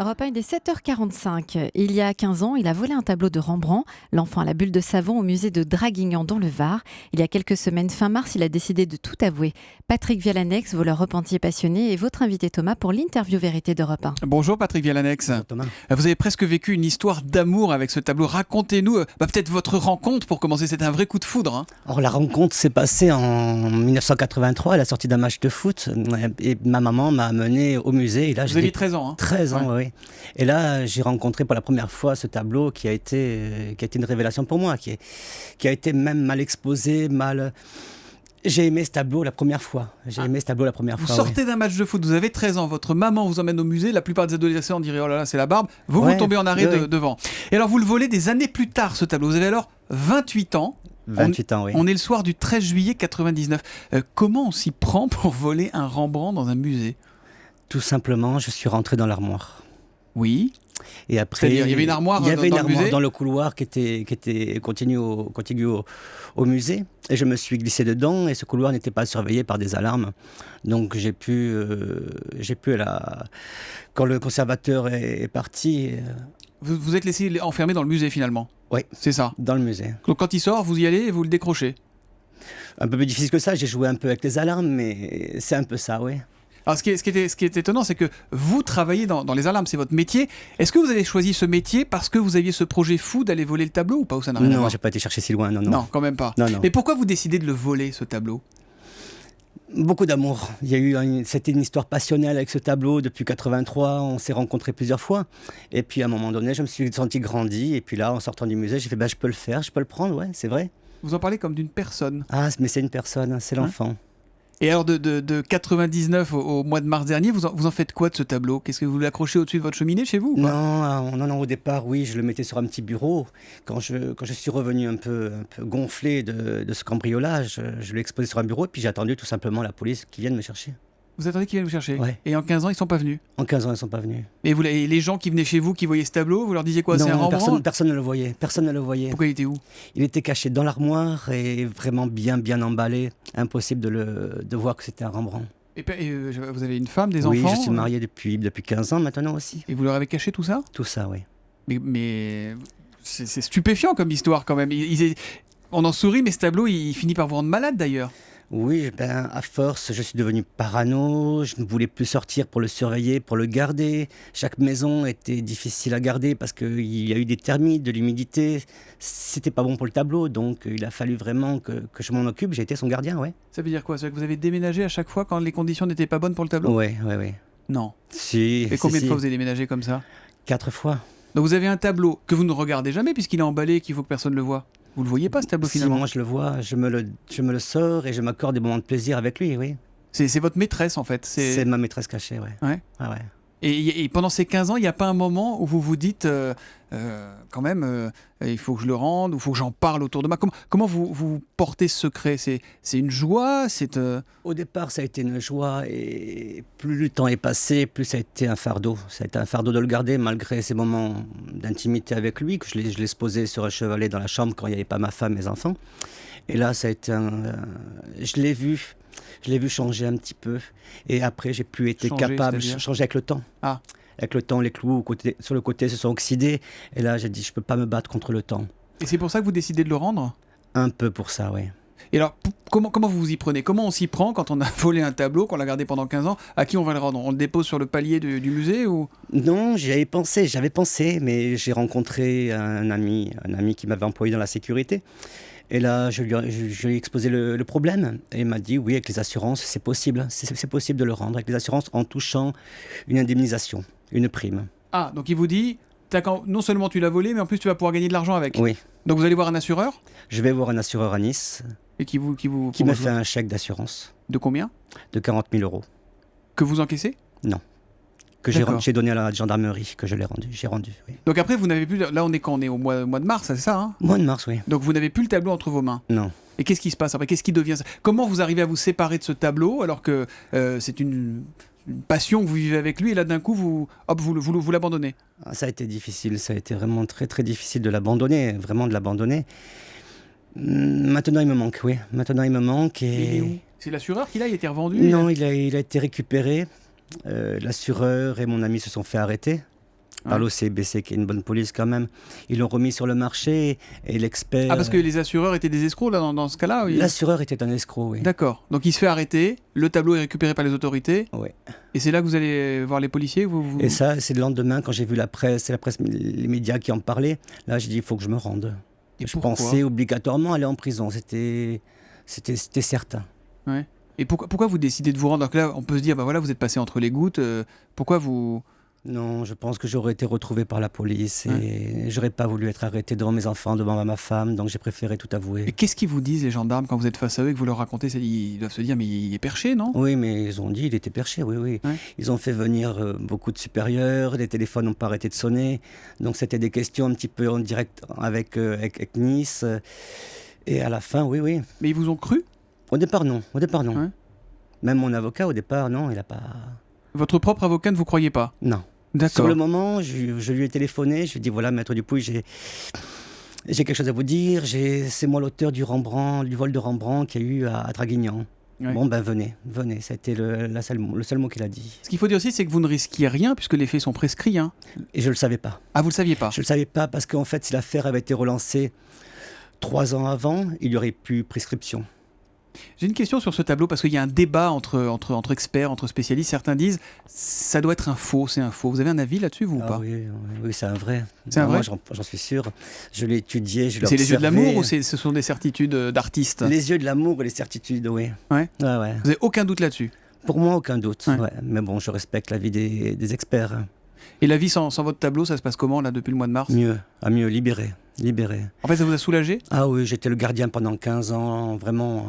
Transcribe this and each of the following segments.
Europe 1, il est 7h45. Il y a 15 ans, il a volé un tableau de Rembrandt, L'enfant à la bulle de savon, au musée de Draguignan dans le Var. Il y a quelques semaines, fin mars, il a décidé de tout avouer. Patrick Vialanex, voleur repenti et passionné, est votre invité Thomas pour l'interview vérité d'Europe 1. Bonjour Patrick Vialanex. Bonjour Thomas. Vous avez presque vécu une histoire d'amour avec ce tableau. Racontez-nous peut-être votre rencontre pour commencer. C'était un vrai coup de foudre. Hein. Alors la rencontre s'est passée en 1983 à la sortie d'un match de foot et ma maman m'a amené au musée. Et là, Vous aviez 13 ans. Hein. 13 ans, oui. Et là, j'ai rencontré pour la première fois ce tableau qui a été une révélation pour moi, qui a été même mal exposé, mal... J'ai aimé ce tableau la première fois. Vous sortez d'un match de foot, vous avez 13 ans, votre maman vous emmène au musée, la plupart des adolescents diraient oh là là c'est la barbe, vous tombez en arrêt devant. Et alors vous le volez des années plus tard ce tableau, vous avez alors 28 ans. 28 ans, oui. On est le soir du 13 juillet 99. Comment on s'y prend pour voler un Rembrandt dans un musée ? Tout simplement, je suis rentré dans l'armoire. Oui. Et après, c'est-à-dire, il y avait une armoire dans le couloir qui était contigu au musée. Et je me suis glissé dedans et ce couloir n'était pas surveillé par des alarmes. Donc j'ai pu quand le conservateur est parti... Vous êtes laissé enfermé dans le musée finalement ? Oui, c'est ça. Dans le musée. Donc quand il sort, vous y allez et vous le décrochez ? Un peu plus difficile que ça, j'ai joué un peu avec les alarmes, mais c'est un peu ça, oui. Alors ce qui est étonnant, c'est que vous travaillez dans les alarmes, c'est votre métier. Est-ce que vous avez choisi ce métier parce que vous aviez ce projet fou d'aller voler le tableau ou pas, ou ça n'a rien à voir ? Non, j'ai pas été chercher si loin, non. Non, quand même pas. Non. Mais pourquoi vous décidez de le voler, ce tableau ? Beaucoup d'amour. C'était une histoire passionnelle avec ce tableau. Depuis 83, on s'est rencontrés plusieurs fois. Et puis à un moment donné, je me suis senti grandi. Et puis là, en sortant du musée, j'ai fait je peux le faire, je peux le prendre, ouais, c'est vrai. Vous en parlez comme d'une personne. Ah, mais c'est une personne, c'est l'enfant. Et alors de 99 au mois de mars dernier, vous en faites quoi de ce tableau ? Qu'est-ce que vous l'accrochez au-dessus de votre cheminée chez vous ? Non, au départ, oui, je le mettais sur un petit bureau. Quand je suis revenu un peu gonflé de ce cambriolage, je l'ai exposé sur un bureau et puis j'ai attendu tout simplement la police qui vienne me chercher. Vous attendez qu'ils viennent vous chercher ? Ouais. Et en 15 ans, ils ne sont pas venus ? En 15 ans, ils ne sont pas venus. Et les gens qui venaient chez vous, qui voyaient ce tableau, vous leur disiez quoi ? Non, c'est un Rembrandt ? personne ne le voyait. Pourquoi il était où ? Il était caché dans l'armoire et vraiment bien emballé. Impossible de voir que c'était un Rembrandt. Et vous avez une femme, des enfants ? Oui, je suis marié depuis 15 ans maintenant aussi. Et vous leur avez caché tout ça ? Tout ça, oui. Mais c'est stupéfiant comme histoire quand même. On en sourit, mais ce tableau, il finit par vous rendre malade d'ailleurs. Oui, à force, je suis devenu parano, je ne voulais plus sortir pour le surveiller, pour le garder. Chaque maison était difficile à garder parce qu'il y a eu des termites, de l'humidité. C'était pas bon pour le tableau, donc il a fallu vraiment que je m'en occupe. J'ai été son gardien, ouais. Ça veut dire quoi ? Ça veut dire que vous avez déménagé à chaque fois quand les conditions n'étaient pas bonnes pour le tableau ? Oui. Non. Si. Et combien de fois vous avez déménagé comme ça ? 4 fois. Donc vous avez un tableau que vous ne regardez jamais puisqu'il est emballé et qu'il faut que personne le voie. Vous le voyez pas ce tableau finalement ? Si, moi je le vois, je me le sors et je m'accorde des moments de plaisir avec lui, oui. C'est votre maîtresse en fait. C'est ma maîtresse cachée, ouais. Ouais. Ah ouais. Et pendant ces 15 ans, il n'y a pas un moment où vous vous dites quand même, il faut que je le rende, ou il faut que j'en parle autour de moi. Comment vous portez ce secret ? C'est une joie ? Au départ, ça a été une joie et plus le temps est passé, plus ça a été un fardeau. Ça a été un fardeau de le garder malgré ces moments d'intimité avec lui, que je l'ai posé sur un chevalet dans la chambre quand il n'y avait pas ma femme et mes enfants. Et là, ça a été je l'ai vu changer un petit peu. Et après, j'ai plus été capable de changer avec le temps. Ah. Avec le temps, les clous sur le côté se sont oxydés. Et là, j'ai dit, je peux pas me battre contre le temps. Et c'est pour ça que vous décidez de le rendre ? Un peu pour ça, oui. Et alors, comment vous vous y prenez ? Comment on s'y prend quand on a volé un tableau, qu'on l'a gardé pendant 15 ans ? À qui on va le rendre ? On le dépose sur le palier du musée ou... Non, j'avais pensé, mais j'ai rencontré un ami qui m'avait employé dans la sécurité. Et là, je lui ai exposé le problème. Et il m'a dit, oui, avec les assurances, c'est possible. C'est possible de le rendre avec les assurances en touchant une indemnisation, une prime. Ah, donc il vous dit, non seulement tu l'as volé, mais en plus tu vas pouvoir gagner de l'argent avec. Oui. Donc vous allez voir un assureur ? Je vais voir un assureur à Nice. Et qui m'a fait un chèque d'assurance. De combien ? De 40 000 €. Que vous encaissez ? Non. Que j'ai donné à la gendarmerie, que j'ai rendu. Oui. Donc après, vous n'avez plus... Là, on est quand ? On est au mois de mars, c'est ça hein ? Mois de mars, oui. Donc vous n'avez plus le tableau entre vos mains ? Non. Et qu'est-ce qui se passe après ? Qu'est-ce qui devient ça ? Comment vous arrivez à vous séparer de ce tableau alors que c'est une passion que vous vivez avec lui et là d'un coup vous l'abandonnez ? Ça a été difficile, ça a été vraiment très très difficile de l'abandonner, vraiment de l'abandonner. Maintenant il me manque, oui. Maintenant il me manque et... Il est où ? C'est l'assureur qui là, il a été revendu ? Non, il a été récupéré. L'assureur et mon ami se sont fait arrêter. par l'OCBC, qui est une bonne police quand même. Ils l'ont remis sur le marché et l'expert... Ah, parce que les assureurs étaient des escrocs là, dans ce cas-là L'assureur était un escroc, oui. D'accord. Donc il se fait arrêter, le tableau est récupéré par les autorités. Oui. Et c'est là que vous allez voir les policiers Et ça, c'est le lendemain, quand j'ai vu la presse, les médias qui en parlaient. Là, j'ai dit, il faut que je me rende. Et je pourquoi pensais obligatoirement aller en prison. C'était certain. Ouais. Et pourquoi vous décidez de vous rendre? Donc là, on peut se dire, bah voilà, vous êtes passé entre les gouttes. Pourquoi vous... Non, je pense que j'aurais été retrouvé par la police et j'aurais pas voulu être arrêté devant mes enfants, devant ma femme, donc j'ai préféré tout avouer. Et qu'est-ce qu'ils vous disent, les gendarmes, quand vous êtes face à eux et que vous leur racontez? Ils doivent se dire, mais il est perché, non? Oui, mais ils ont dit il était perché, oui. Ouais. Ils ont fait venir beaucoup de supérieurs, les téléphones n'ont pas arrêté de sonner, donc c'était des questions un petit peu en direct avec Nice. Et à la fin, oui. Mais ils vous ont cru? Au départ, non. Ouais. Même mon avocat, au départ, non, il n'a pas... Votre propre avocat ne vous croyait pas? Non. D'accord. Sur le moment, je lui ai téléphoné, je lui ai dit, voilà, maître Dupuy, j'ai quelque chose à vous dire, c'est moi l'auteur du vol de Rembrandt qu'il y a eu à Draguignan. Ouais. Bon, ben venez, ça a été le seul mot qu'il a dit. Ce qu'il faut dire aussi, c'est que vous ne risquiez rien puisque les faits sont prescrits. Hein. Et je ne le savais pas. Ah, vous ne le saviez pas? Je ne le savais pas parce qu'en fait, si l'affaire avait été relancée 3 ans avant, il y aurait plus prescription. J'ai une question sur ce tableau parce qu'il y a un débat entre experts, entre spécialistes. Certains disent ça doit être un faux, c'est un faux. Vous avez un avis là-dessus, vous ou pas? Oui, c'est un vrai. C'est un vrai? Moi, j'en suis sûr. Je l'ai étudié, je l'ai observé. C'est les yeux de l'amour ou ce sont des certitudes d'artistes? Les yeux de l'amour et les certitudes, oui. Ouais. Vous n'avez aucun doute là-dessus? Pour moi, aucun doute. Ouais. Ouais. Mais bon, je respecte l'avis des experts. Et la vie sans votre tableau, ça se passe comment là depuis le mois de mars? Mieux, libéré. En fait, ça vous a soulagé? Ah oui, j'étais le gardien pendant 15 ans, vraiment...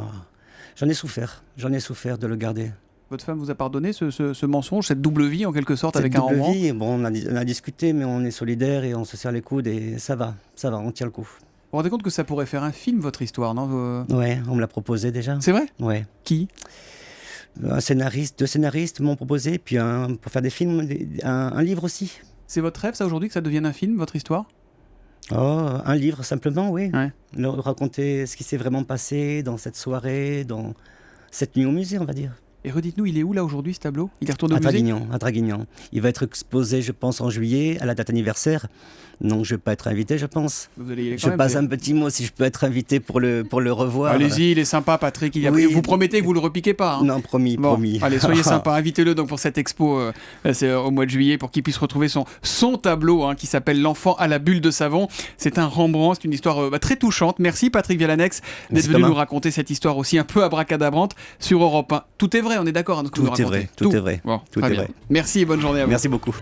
J'en ai souffert de le garder. Votre femme vous a pardonné ce mensonge, cette double vie en quelque sorte, avec un double Rembrandt? vie, bon, on a discuté, mais on est solidaires et on se serre les coudes et ça va, on tient le coup. Vous vous rendez compte que ça pourrait faire un film, votre histoire, non? Ouais, on me l'a proposé déjà. C'est vrai? Ouais. Qui? Deux scénaristes m'ont proposé, puis pour faire des films, un livre aussi. C'est votre rêve, ça, aujourd'hui, que ça devienne un film, votre histoire? Oh, un livre, simplement, oui. Ouais. Raconter ce qui s'est vraiment passé dans cette soirée, dans cette nuit au musée, on va dire. Et redites-nous, il est où là aujourd'hui ce tableau? Il est retourné au musée? À Draguignan. Il va être exposé, je pense, en juillet, à la date anniversaire. Donc je ne vais pas être invité, je pense. Vous allez y aller quand je même, passe un petit mot si je peux être invité pour le revoir. Allez-y, il est sympa, Patrick. Oui. Vous promettez que vous le repiquez pas, hein? Non, promis. Allez, soyez sympa. Invitez-le donc pour cette expo c'est au mois de juillet pour qu'il puisse retrouver son tableau qui s'appelle L'enfant à la bulle de savon. C'est un Rembrandt, c'est une histoire très touchante. Merci Patrick Vialanex d'être venu nous raconter cette histoire aussi un peu abracadabrante sur Europe 1. Tout est vrai, on est d'accord, hein, ce que vous racontez. Tout est vrai. Bon, Tout très est bien. vrai. Merci et bonne journée à vous. Merci beaucoup.